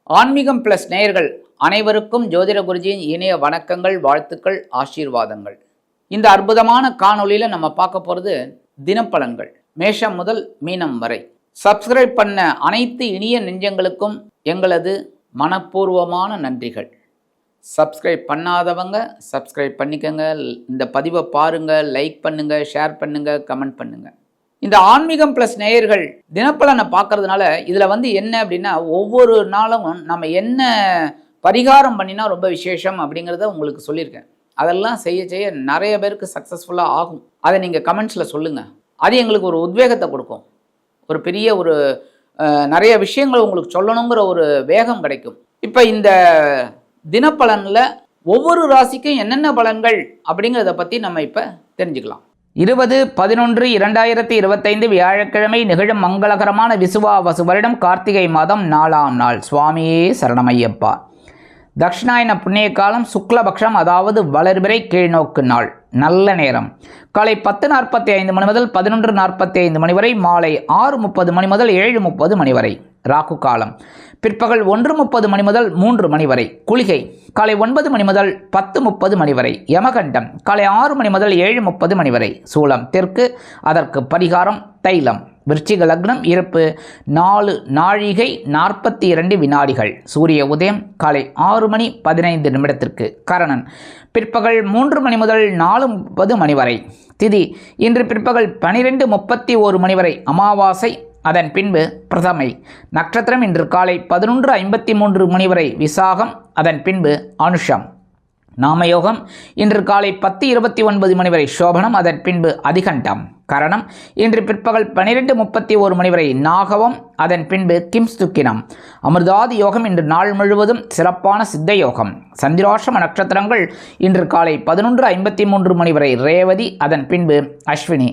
ஆன்மீகம் பிளஸ் நேயர்கள் அனைவருக்கும் ஜோதிட குருஜியின் இணைய வணக்கங்கள், வாழ்த்துக்கள், ஆசீர்வாதங்கள். இந்த அற்புதமான காணொளியில நம்ம பார்க்க போறது தினப்பலன்கள், மேஷம் முதல் மீனம் வரை. சப்ஸ்கிரைப் பண்ண அனைத்து இனிய நெஞ்சங்களுக்கும் எங்களது மனப்பூர்வமான நன்றிகள். சப்ஸ்கிரைப் பண்ணாதவங்க சப்ஸ்கிரைப் பண்ணிக்கங்க. இந்த பதிவை பாருங்க, லைக் பண்ணுங்க, ஷேர் பண்ணுங்க, கமெண்ட் பண்ணுங்க. இந்த ஆன்மீகம் பிளஸ் நேயர்கள் தினப்பலனை பார்க்கறதுனால இதில் என்ன அப்படின்னா, ஒவ்வொரு நாளும் நம்ம என்ன பரிகாரம் பண்ணினா ரொம்ப விசேஷம் அப்படிங்கிறத உங்களுக்கு சொல்லியிருக்கேன். அதெல்லாம் செய்ய செய்ய நிறைய பேருக்கு சக்ஸஸ்ஃபுல்லாக ஆகும். அதை நீங்கள் கமெண்ட்ஸில் சொல்லுங்கள். அது எங்களுக்கு ஒரு உத்வேகத்தை கொடுக்கும். ஒரு பெரிய நிறைய விஷயங்கள் உங்களுக்கு சொல்லணுங்கிற ஒரு வேகம் கிடைக்கும். இப்போ இந்த தினப்பலனில் ஒவ்வொரு ராசிக்கும் என்னென்ன பலன்கள் அப்படிங்கிறத பற்றி நம்ம இப்போ தெரிஞ்சுக்கலாம். 20/11/2025 வியாழக்கிழமை நிகழும் மங்களகரமான விசுவாவசு வருடம் கார்த்திகை மாதம் 4ஆம் நாள். சுவாமியே சரணமையப்பா. தட்சிணாயன புண்ணிய காலம் சுக்லபக்ஷம், அதாவது வளர்பிறை கீழ்நோக்கு நாள். நல்ல நேரம் காலை 10:45 மணி முதல் 11:45 மணி வரை, மாலை 6:30 மணி முதல் 7:30 மணி வரை. ராகு காலம் பிற்பகல் 1:30 மணி முதல் 3 மணி வரை. குளிகை காலை 9 மணி முதல் 10:30 மணி வரை. யமகண்டம் காலை 6 மணி முதல் 7:30 மணி வரை. சூலம் தெற்கு, அதற்கு பரிகாரம் தைலம். விருச்சிக லக்னம், இருப்பு 4 நாழிகை 42 வினாடிகள். சூரிய உதயம் காலை 6 மணி 15 நிமிடத்திற்கு. கரணன் பிற்பகல் 3 மணி முதல் 4:30 மணி வரை. திதி இன்று பிற்பகல் 12:31 மணி வரை. அமாவாசை, அதன் பின்பு பிரதமை. நட்சத்திரம் இன்று காலை 11:53 மணி வரை விசாகம், அதன் பின்பு அனுஷம். நாமயோகம் இன்று காலை 10:29 மணி வரை சோபனம், அதன் பின்பு அதிகண்டம். கரணம் இன்று பிற்பகல் 12:31 மணி வரை நாகவம், அதன் பின்பு கிம்ஸ்துக்கினம். அமிர்தாதி யோகம் இன்று நாள் முழுவதும் சிறப்பான சித்த யோகம். சந்திராஷ்டம நட்சத்திரங்கள் இன்று காலை 11:53 மணி வரை ரேவதி, அதன் பின்பு அஸ்வினி.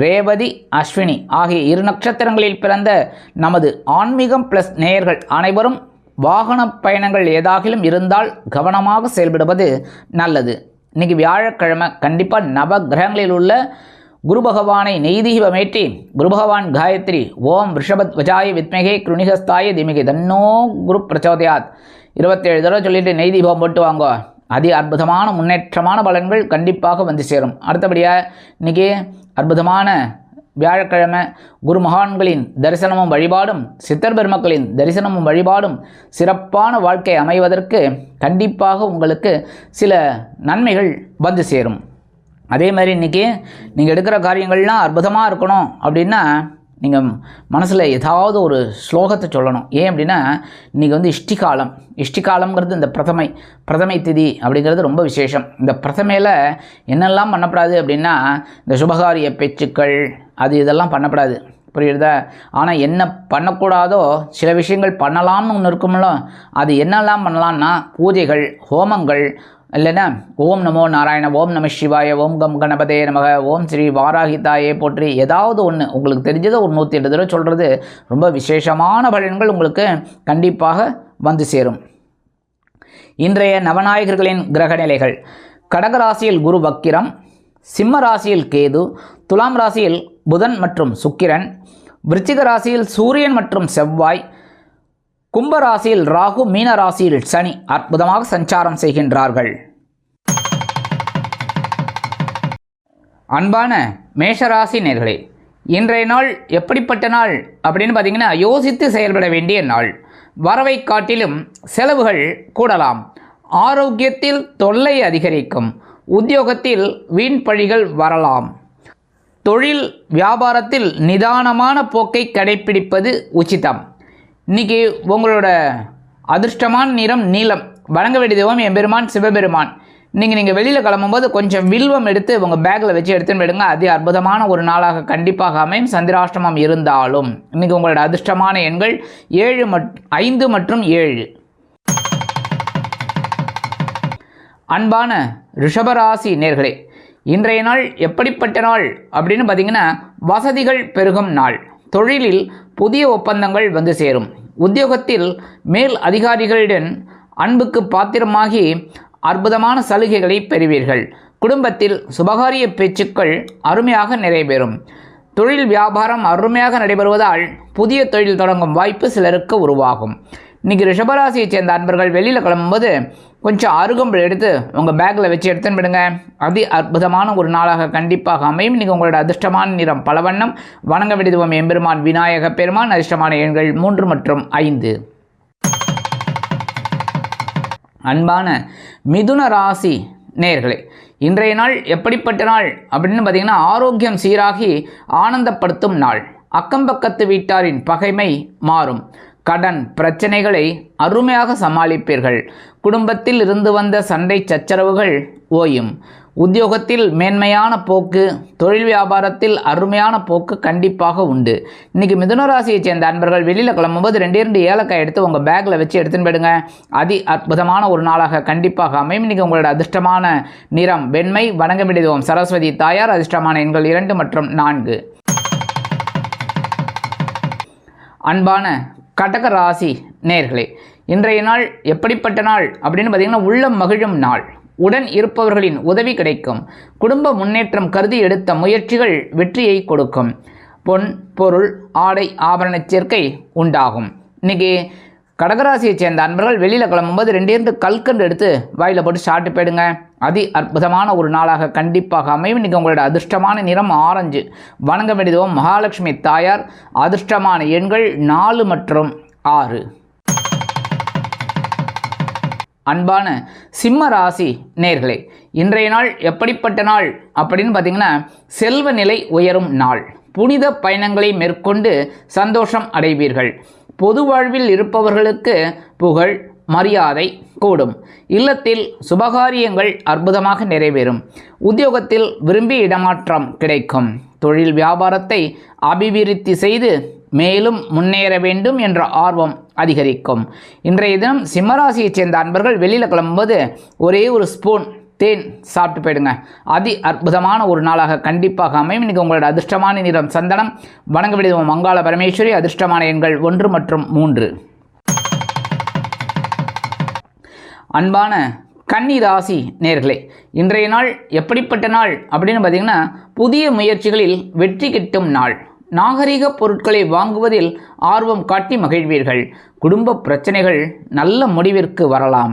ரேவதி, அஸ்வினி ஆகிய 2 நட்சத்திரங்களில் பிறந்த நமது ஆன்மீகம் பிளஸ் நேயர்கள் அனைவரும் வாகன பயணங்கள் ஏதாகிலும் இருந்தால் கவனமாக செயல்படுவது நல்லது. இன்னைக்கு வியாழக்கிழமை. கண்டிப்பாக நவ கிரகங்களில் உள்ள குரு பகவானை நெய்தீபமேற்றி குரு பகவான் காயத்ரி ஓம் ரிஷபத் வஜாய வித்மகே கிருணிகஸ்தாய திமிகே தன்னோ குரு பிரச்சோதயாத் 27 தடவை சொல்லிட்டு நெய்தீபம் போட்டு வாங்க. அதி அற்புதமான முன்னேற்றமான பலன்கள் கண்டிப்பாக வந்து சேரும். அடுத்தபடியாக இன்றைக்கி அற்புதமான வியாழக்கிழமை. குரு மகான்களின் தரிசனமும் வழிபாடும், சித்தர் பெருமக்களின் தரிசனமும் வழிபாடும் சிறப்பான வாழ்க்கை அமைவதற்கு கண்டிப்பாக உங்களுக்கு சில நன்மைகள் வந்து சேரும். அதே மாதிரி இன்றைக்கி நீங்கள் எடுக்கிற காரியங்கள்லாம் அற்புதமாக இருக்கணும் அப்படின்னா நீங்கள் மனசில் ஏதாவது ஒரு ஸ்லோகத்தை சொல்லணும். ஏன் அப்படின்னா இன்றைக்கி இஷ்டிகாலம். இஷ்டிகாலம்ங்கிறது இந்த பிரதமை திதி அப்படிங்கிறது ரொம்ப விசேஷம். இந்த பிரதமையில் என்னெல்லாம் பண்ணப்படாது அப்படின்னா, இந்த சுபகாரிய பேச்சுக்கள் இதெல்லாம் பண்ணப்படாது. புரியுறதா? ஆனால் என்ன பண்ணக்கூடாதோ சில விஷயங்கள் பண்ணலாம்னு ஒன்று இருக்கும்ல, அது என்னெல்லாம் பண்ணலான்னா பூஜைகள், ஹோமங்கள், இல்லைன்னா ஓம் நமோ நாராயண, ஓம் நம சிவாய, ஓம் கம் கணபதே நமக, ஓம் ஸ்ரீ வாராகிதாயே போற்றி, ஏதாவது ஒன்று உங்களுக்கு தெரிஞ்சதை ஒரு 108 தடவை சொல்கிறது ரொம்ப விசேஷமான பலன்கள் உங்களுக்கு கண்டிப்பாக வந்து சேரும். இன்றைய நவநாயகர்களின் கிரகநிலைகள். கடகராசியில் குரு வக்கிரம், சிம்ம ராசியில் கேது, துலாம் ராசியில் புதன் மற்றும் சுக்கிரன், விருச்சிக ராசியில் சூரியன் மற்றும் செவ்வாய், கும்பராசியில் ராகு, மீன ராசியில் சனி அற்புதமாக சஞ்சாரம் செய்கின்றார்கள். அன்பான மேஷராசி நேயர்களே, இன்றைய நாள் எப்படிப்பட்ட நாள் அப்படின்னு பார்த்தீங்கன்னா, யோசித்து செயல்பட வேண்டிய நாள். வரவை காட்டிலும் செலவுகள் கூடலாம். ஆரோக்கியத்தில் தொல்லை அதிகரிக்கும். உத்தியோகத்தில் வீண் பழிகள் வரலாம். தொழில் வியாபாரத்தில் நிதானமான போக்கை கடைப்பிடிப்பது உச்சிதம். இன்றைக்கி உங்களோட அதிர்ஷ்டமான நிறம் நீலம். வணங்க வேண்டிய தெய்வம் எம்பெருமான் சிவபெருமான். நீங்கள் வெளியில் கிளம்பும்போது கொஞ்சம் வில்வம் எடுத்து உங்கள் பேக்கில் வச்சு எடுத்துன்னு போயிடுங்க. அது அற்புதமான ஒரு நாளாக கண்டிப்பாக அமையும். சந்திராஷ்டமம் இருந்தாலும் இன்றைக்கி உங்களோட அதிர்ஷ்டமான எண்கள் 5 மற்றும் 7. அன்பான ரிஷபராசி நேர்களே, இன்றைய நாள் எப்படிப்பட்ட நாள் அப்படின்னு பார்த்தீங்கன்னா, வசதிகள் பெருகும் நாள். தொழிலில் புதிய ஒப்பந்தங்கள் வந்து சேரும். உத்தியோகத்தில் மேல் அதிகாரிகளுடன் அன்புக்கு பாத்திரமாகி அற்புதமான சலுகைகளை பெறுவீர்கள். குடும்பத்தில் சுபகாரிய பேச்சுக்கள் அருமையாக நிறைவேறும். தொழில் வியாபாரம் அருமையாக நடைபெறுவதால் புதிய தொழில் தொடங்கும் வாய்ப்பு சிலருக்கு உருவாகும். இன்றைக்கி ரிஷபராசியை சேர்ந்த அன்பர்கள் வெளியில் கிளம்பும்போது கொஞ்சம் அருகம்புல் எடுத்து உங்கள் பேக்கில் வச்சு எடுத்துன்னு விடுங்க. அதி அற்புதமான ஒரு நாளாக கண்டிப்பாக அமையும். இன்றைக்கி உங்களோட அதிர்ஷ்டமான நிறம் பலவண்ணம். வணங்க விடுவோம் எம்பெருமான் விநாயக பெருமான். அதிர்ஷ்டமான எண்கள் 3 மற்றும் 5. அன்பான மிதுன ராசி நேயர்களே, இன்றைய நாள் எப்படிப்பட்ட நாள் அப்படின்னு பார்த்தீங்கன்னா, ஆரோக்கியம் சீராகி ஆனந்தப்படுத்தும் நாள். அக்கம்பக்கத்து வீட்டாரின் பகைமை மாறும். கடன் பிரச்சனைகளை அருமையாக சமாளிப்பீர்கள். குடும்பத்தில் இருந்து வந்த சண்டை சச்சரவுகள் ஓயும். உத்தியோகத்தில் மேன்மையான போக்கு, தொழில் வியாபாரத்தில் அருமையான போக்கு கண்டிப்பாக உண்டு. இன்றைக்கி மிதுனராசியை சேர்ந்த அன்பர்கள் வெளியில் கிளம்பும்போது 2 ஏலக்காய் எடுத்து உங்கள் பேக்கில் வச்சு எடுத்துன்னு போயிடுங்க. அதி அற்புதமான ஒரு நாளாக கண்டிப்பாக அமையும். இன்றைக்கி உங்களோட அதிர்ஷ்டமான நிறம் வெண்மை. வணங்க விடுவோம் சரஸ்வதி தாயார். அதிர்ஷ்டமான எண்கள் 2 மற்றும் 4. அன்பான கடக ராசி நேயர்களே, இன்றைய நாள் எப்படிப்பட்ட நாள் அப்படின்னு பார்த்தீங்கன்னா, உள்ளம் மகிழும் நாள். உடன் இருப்பவர்களின் உதவி கிடைக்கும். குடும்ப முன்னேற்றம் கருதி எடுத்த முயற்சிகள் வெற்றியை கொடுக்கும். பொன் பொருள் ஆடை ஆபரண சேர்க்கை உண்டாகும். இன்றைக்கி கடகராசியை சேர்ந்த அன்பர்கள் வெளியில் கிளம்பும்போது 2 கல்கண்டு எடுத்து வாயில் போட்டு சாப்பிட்டு போயிடுங்க. அதி அற்புதமான ஒரு நாளாக கண்டிப்பாக அமையும். இன்றைக்கி உங்களோட அதிர்ஷ்டமான நிறம் ஆரஞ்சு. வணங்க வேண்டியதும் மகாலட்சுமி தாயார். அதிர்ஷ்டமான எண்கள் 4 மற்றும் 6. அன்பான சிம்ம ராசி நேயர்களே, இன்றைய நாள் எப்படிப்பட்ட நாள் அப்படின்னு பார்த்தீங்கன்னா, செல்வ நிலை உயரும் நாள். புனித பயணங்களை மேற்கொண்டு சந்தோஷம் அடைவீர்கள். பொது வாழ்வில் இருப்பவர்களுக்கு புகழ் மரியாதை கூடும். இல்லத்தில் சுபகாரியங்கள் அற்புதமாக நிறைவேறும். உத்தியோகத்தில் விரும்பிய இடமாற்றம் கிடைக்கும். தொழில் வியாபாரத்தை அபிவிருத்தி செய்து மேலும் முன்னேற வேண்டும் என்ற ஆர்வம் அதிகரிக்கும். இன்றைய தினம் சிம்மராசியைச் சேர்ந்த அன்பர்கள் வெளியில் கிளம்பும்போது ஒரே ஒரு ஸ்பூன் தேன் சாப்பிட்டு போயிடுங்க. அதி அற்புதமான ஒரு நாளாக கண்டிப்பாக அமையும். இன்றைக்கி உங்களோட அதிர்ஷ்டமான நிறம் சந்தனம். வணங்க விடுவோம் மங்காள பரமேஸ்வரி. அதிர்ஷ்டமான எண்கள் 1 மற்றும் 3. அன்பான கன்னி ராசி நேயர்களே, இன்றைய நாள் எப்படிப்பட்ட நாள் அப்படின்னு பார்த்தீங்கன்னா, புதிய முயற்சிகளில் வெற்றி கிட்டும் நாள். நாகரிக பொருட்களை வாங்குவதில் ஆர்வம் காட்டி மகிழ்வீர்கள். குடும்ப பிரச்சனைகள் நல்ல முடிவிற்கு வரலாம்.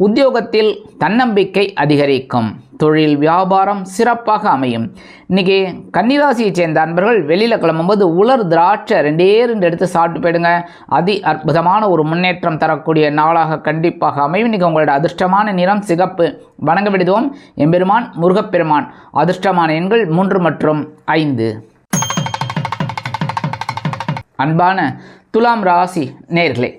உத்தியோகத்தில் தன்னம்பிக்கை அதிகரிக்கும். தொழில் வியாபாரம் சிறப்பாக அமையும். இன்றைக்கி கன்னிராசியை சேர்ந்த அன்பர்கள் வெளியில் கிளம்பும்போது உலர் திராட்சை 2 எடுத்து சாப்பிட்டு போயிடுங்க. அதி அற்புதமான ஒரு முன்னேற்றம் தரக்கூடிய நாளாக கண்டிப்பாக அமையும். இன்றைக்கி உங்களோட அதிர்ஷ்டமான நிறம் சிகப்பு. வணங்க விடுவோம் எம்பெருமான் முருகப்பெருமான். அதிர்ஷ்டமான எண்கள் 3 மற்றும் 5. அன்பான துலாம் ராசி நேயர்களே,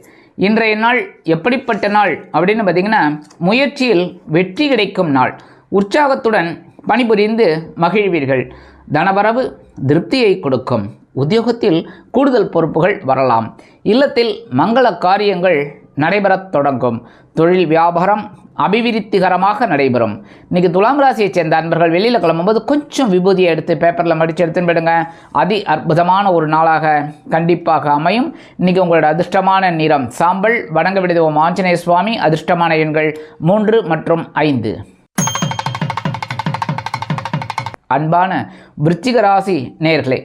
இன்றைய நாள் எப்படிப்பட்ட நாள் அப்படின்னு பார்த்தீங்கன்னா, முயற்சியில் வெற்றி கிடைக்கும் நாள். உற்சாகத்துடன் பணிபுரிந்து மகிழ்வீர்கள். தனவரவு திருப்தியை கொடுக்கும். உத்தியோகத்தில் கூடுதல் பொறுப்புகள் வரலாம். இல்லத்தில் மங்கள காரியங்கள் நடைபெறத் தொடங்கும். தொழில் வியாபாரம் அபிவிருத்திகரமாக நடைபெறும். இன்றைக்கி துலாம் ராசியைச் சேர்ந்த அன்பர்கள் வெளியில் கிளம்பும்போது கொஞ்சம் விபூதியை எடுத்து பேப்பரில் மடித்து எடுத்துன்னு போயிடுங்க. அதி அற்புதமான ஒரு நாளாக கண்டிப்பாக அமையும். இன்றைக்கி உங்களோட அதிர்ஷ்டமான நிறம் சாம்பல். வணங்க விடுவோம் ஆஞ்சநேய சுவாமி. அதிர்ஷ்டமான எண்கள் 3 மற்றும் 5. அன்பான விருச்சிக ராசி நேயர்களே,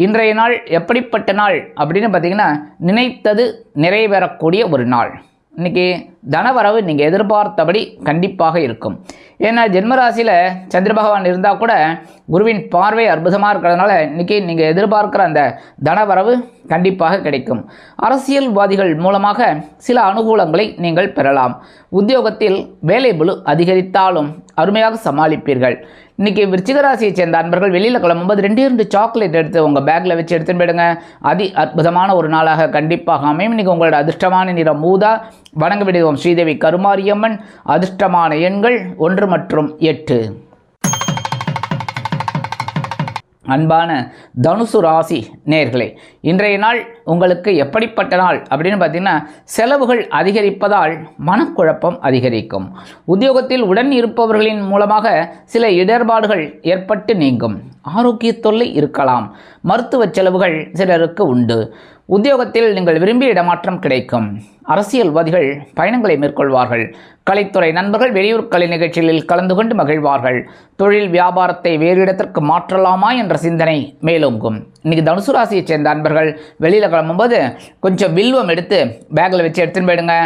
இன்றைய நாள் எப்படிப்பட்ட நாள் அப்படின்னு பார்த்தீங்கன்னா, நினைத்தது நிறைவேறக்கூடிய ஒரு நாள். இன்றைக்கி தனவரவு நீங்கள் எதிர்பார்த்தபடி கண்டிப்பாக இருக்கும். ஏன்னா ஜென்மராசியில் சந்திர பகவான் இருந்தால் கூட குருவின் பார்வை அற்புதமாக இருக்கிறதுனால இன்றைக்கி நீங்கள் எதிர்பார்க்குற அந்த தனவரவு கண்டிப்பாக கிடைக்கும். அரசியல்வாதிகள் மூலமாக சில அனுகூலங்களை நீங்கள் பெறலாம். உத்தியோகத்தில் வேலைபளு அதிகரித்தாலும் அருமையாக சமாளிப்பீர்கள். இன்றைக்கி விருச்சிகராசியைச் சேர்ந்த அன்பர்கள் வெளியில் கிளம்பும்போது 2 சாக்லேட் எடுத்து உங்கள் பேக்கில் வச்சு எடுத்துன்னு போயிடுங்க. அதி அற்புதமான ஒரு நாளாக கண்டிப்பாக அமையும். இன்றைக்கி உங்களோட அதிர்ஷ்டமான நிறம் ஊதா. வணங்க விடுவோம் ஸ்ரீதேவி கருமாரியம்மன். அதிர்ஷ்டமான எண்கள் 1 மற்றும் 8. அன்பான தனுசு ராசி நேயர்களே, இன்றைய நாள் உங்களுக்கு எப்படிப்பட்ட நாள் அப்படின்னு பார்த்தீங்கன்னா, செலவுகள் அதிகரிப்பதால் மனக்குழப்பம் அதிகரிக்கும். உத்தியோகத்தில் உடன் இருப்பவர்களின் மூலமாக சில இடர்பாடுகள் ஏற்பட்டு நீங்கும். ஆரோக்கிய தொல்லை இருக்கலாம். மருத்துவ செலவுகள் சிலருக்கு உண்டு. உத்தியோகத்தில் நீங்கள் விரும்பிய இடமாற்றம் கிடைக்கும். அரசியல்வாதிகள் பயணங்களை மேற்கொள்வார்கள். கலைத்துறை நண்பர்கள் வெளியூர் கலை நிகழ்ச்சிகளில் கலந்து கொண்டு மகிழ்வார்கள். தொழில் வியாபாரத்தை வேறு இடத்திற்கு மாற்றலாமா என்ற சிந்தனை மேலோங்கும். இன்றைக்கி தனுசு ராசியைச் சேர்ந்த அன்பர்கள் வெளியில் கிளம்பும்போது கொஞ்சம் வில்வம் எடுத்து பேக்கில் வச்சு எடுத்துன்னு போயிடுங்க.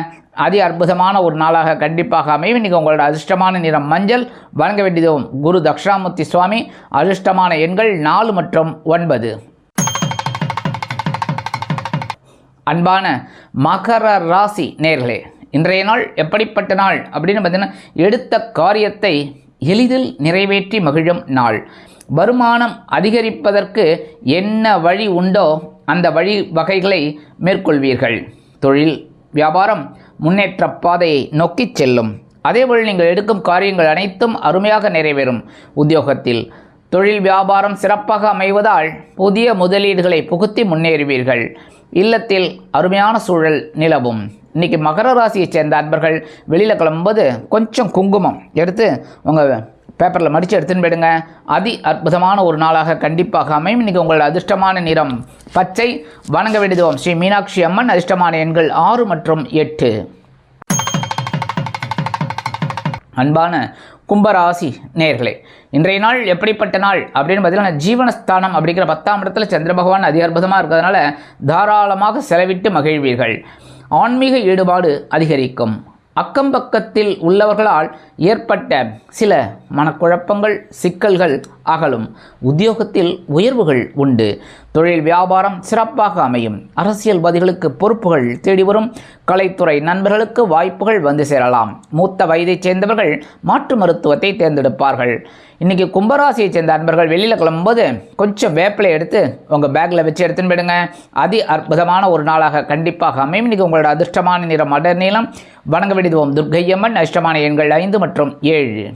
அதி அற்புதமான ஒரு நாளாக கண்டிப்பாக அமையும். இன்றைக்கி உங்களோட அதிர்ஷ்டமான நிறம் மஞ்சள். வழங்க வேண்டியதும் குரு தக்ஷாமூர்த்தி சுவாமி. அதிர்ஷ்டமான எண்கள் 4 மற்றும் 9. அன்பான மகர ராசி நேயர்களே, இன்றைய நாள் எப்படிப்பட்ட நாள் அப்படின்னு பார்த்தீங்கன்னா, எடுத்த காரியத்தை எளிதில் நிறைவேற்றி மகிழும் நாள். வருமானம் அதிகரிப்பதற்கு என்ன வழி உண்டோ அந்த வழி வகைகளை மேற்கொள்வீர்கள். தொழில் வியாபாரம் முன்னேற்ற பாதையை நோக்கி செல்லும். அதேபோல் நீங்கள் எடுக்கும் காரியங்கள் அனைத்தும் அருமையாக நிறைவேறும். உத்தியோகத்தில் தொழில் வியாபாரம் சிறப்பாக அமைவதால் புதிய முதலீடுகளை புகுத்தி முன்னேறுவீர்கள். இல்லத்தில் அருமையான சூழல் நிலவும். இன்றைக்கி மகர ராசியைச் சேர்ந்த அன்பர்கள் வெளியில் கிளம்பும்போது கொஞ்சம் குங்குமம் எடுத்து உங்கள் பேப்பரில் மடித்து எடுத்துன்னு போயிடுங்க. அதி அற்புதமான ஒரு நாளாக கண்டிப்பாக அமையும். இன்றைக்கி உங்களோட அதிர்ஷ்டமான நிறம் பச்சை. வணங்க வேண்டியதும் ஸ்ரீ மீனாட்சி அம்மன். அதிர்ஷ்டமான எண்கள் 6 மற்றும் 8. அன்பான கும்பராசி நேயர்களே, இன்றைய நாள் எப்படிப்பட்ட நாள் அப்படின்னு பார்த்தீங்கன்னா, ஜீவனஸ்தானம் அப்படிங்கிற 10ஆம் இடத்துல சந்திர பகவான் அதி அற்புதமாக இருக்கிறதுனால தாராளமாக செலவிட்டு மகிழ்வீர்கள். ஆன்மீக ஈடுபாடு அதிகரிக்கும். அக்கம் பக்கத்தில் உள்ளவர்களால் ஏற்பட்ட சில மனக்குழப்பங்கள் சிக்கல்கள் அகலும். உத்தியோகத்தில் உயர்வுகள் உண்டு. தொழில் வியாபாரம் சிறப்பாக அமையும். அரசியல்வாதிகளுக்கு பொறுப்புகள் தேடி வரும். கலைத்துறை நண்பர்களுக்கு வாய்ப்புகள் வந்து சேரலாம். மூத்த வயதைச் சேர்ந்தவர்கள் மாற்று மருத்துவத்தை தேர்ந்தெடுப்பார்கள். இன்றைக்கி கும்பராசியை சேர்ந்த அன்பர்கள் வெளியில் கிளம்பும்போது கொஞ்சம் வேப்பிலை எடுத்து உங்கள் பேக்கில் வச்சு எடுத்துன்னு போயிடுங்க. அதி அற்புதமான ஒரு நாளாக கண்டிப்பாக அமையும். இன்றைக்கி உங்களோட அதிர்ஷ்டமான நிறம் அடர் நீளம். வணங்க வேண்டியதும் துர்க்கையம்மன். அதிர்ஷ்டமான எண்கள் 5 மற்றும் 7.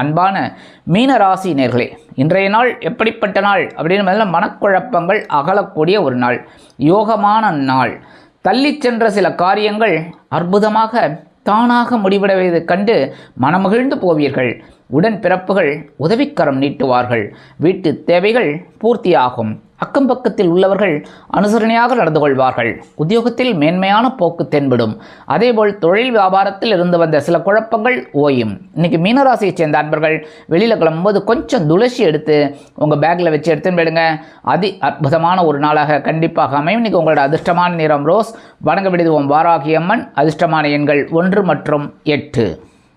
அன்பான மீனராசி நேர்களே, இன்றைய நாள் எப்படிப்பட்ட நாள் அப்படின்னு மனக்குழப்பங்கள் அகலக்கூடிய ஒரு நாள். யோகமான நாள். தள்ளி சென்ற சில காரியங்கள் அற்புதமாக தானாக முடிவடைவதைக் கண்டு மனமகிழ்ந்து போவீர்கள். உடன் பிறப்புகள் உதவிக்கரம் நீட்டுவார்கள். வீட்டு தேவைகள் பூர்த்தியாகும். அக்கம் பக்கத்தில் உள்ளவர்கள் அனுசரணையாக நடந்து கொள்வார்கள். உத்தியோகத்தில் மேன்மையான போக்கு தென்படும். அதேபோல் தொழில் வியாபாரத்தில் இருந்து வந்த சில குழப்பங்கள் ஓயும். இன்றைக்கி மீனராசியை சேர்ந்த அன்பர்கள் வெளியில் கிளம்பும்போது கொஞ்சம் துளசி எடுத்து உங்கள் பேக்கில் வச்சு எடுத்துன்னு போயிடுங்க. அதி அற்புதமான ஒரு நாளாக கண்டிப்பாக அமையும். இன்றைக்கி உங்களோட அதிர்ஷ்டமான நிறம் ரோஸ். வணங்க வேண்டியதும் வாராகி அம்மன். அதிர்ஷ்டமான எண்கள் 1 மற்றும் 8.